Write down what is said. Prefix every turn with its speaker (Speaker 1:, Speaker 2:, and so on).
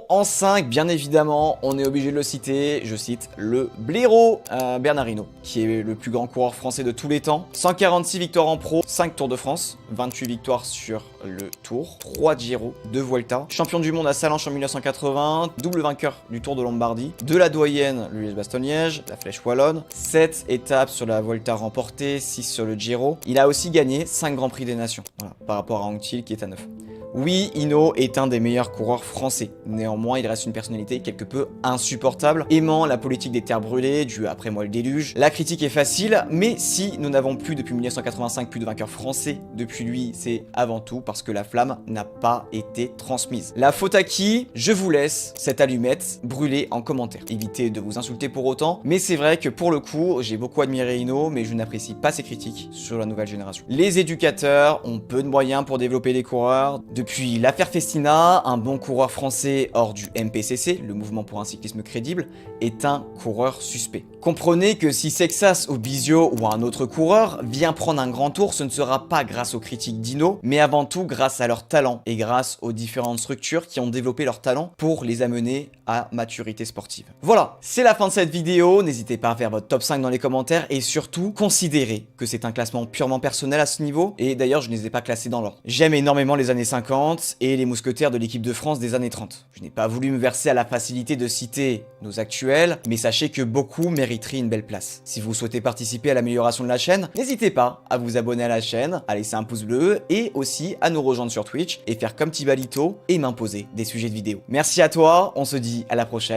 Speaker 1: en 5, bien évidemment, on est obligé de le citer, je cite le blaireau Bernard Hinault, qui est le plus grand coureur français de tous les temps. 146 victoires en pro, 5 Tours de France, 28 victoires sur le Tour, 3 Giro, 2 Vuelta, champion du monde à Sallanches en 1980, double vainqueur du Tour de Lombardie, de la doyenne Liège-Bastogne-Liège, la Flèche Wallonne, 7 étapes sur la Vuelta remportées, 6 sur le Giro. Il a aussi gagné 5 Grands Prix des Nations, voilà, par rapport à Anquetil qui est à 9. Oui, Hinault est un des meilleurs coureurs français. Néanmoins, il reste une personnalité quelque peu insupportable, aimant la politique des terres brûlées, du après moi le déluge. La critique est facile, mais si nous n'avons plus depuis 1985 plus de vainqueurs français depuis lui, c'est avant tout parce que la flamme n'a pas été transmise. La faute à qui? Je vous laisse cette allumette brûler en commentaire. Évitez de vous insulter pour autant, mais c'est vrai que pour le coup, j'ai beaucoup admiré Hinault, mais je n'apprécie pas ses critiques sur la nouvelle génération. Les éducateurs ont peu de moyens pour développer les coureurs. Depuis l'affaire Festina, un bon coureur français hors du MPCC, le mouvement pour un cyclisme crédible, est un coureur suspect. Comprenez que si Sexas ou Bizio ou un autre coureur vient prendre un grand tour, ce ne sera pas grâce aux critiques d'Hinault, mais avant tout grâce à leur talent et grâce aux différentes structures qui ont développé leur talent pour les amener à maturité sportive. Voilà, c'est la fin de cette vidéo. N'hésitez pas à faire votre top 5 dans les commentaires et surtout considérez que c'est un classement purement personnel à ce niveau. Et d'ailleurs, je ne les ai pas classés dans l'ordre. J'aime énormément les années 50 et les mousquetaires de l'équipe de France des années 30. Je n'ai pas voulu me verser à la facilité de citer nos actuels, mais sachez que beaucoup mériteraient une belle place. Si vous souhaitez participer à l'amélioration de la chaîne, n'hésitez pas à vous abonner à la chaîne, à laisser un pouce bleu et aussi à nous rejoindre sur Twitch et faire comme Tibalito et m'imposer des sujets de vidéo. Merci à toi, on se dit à la prochaine.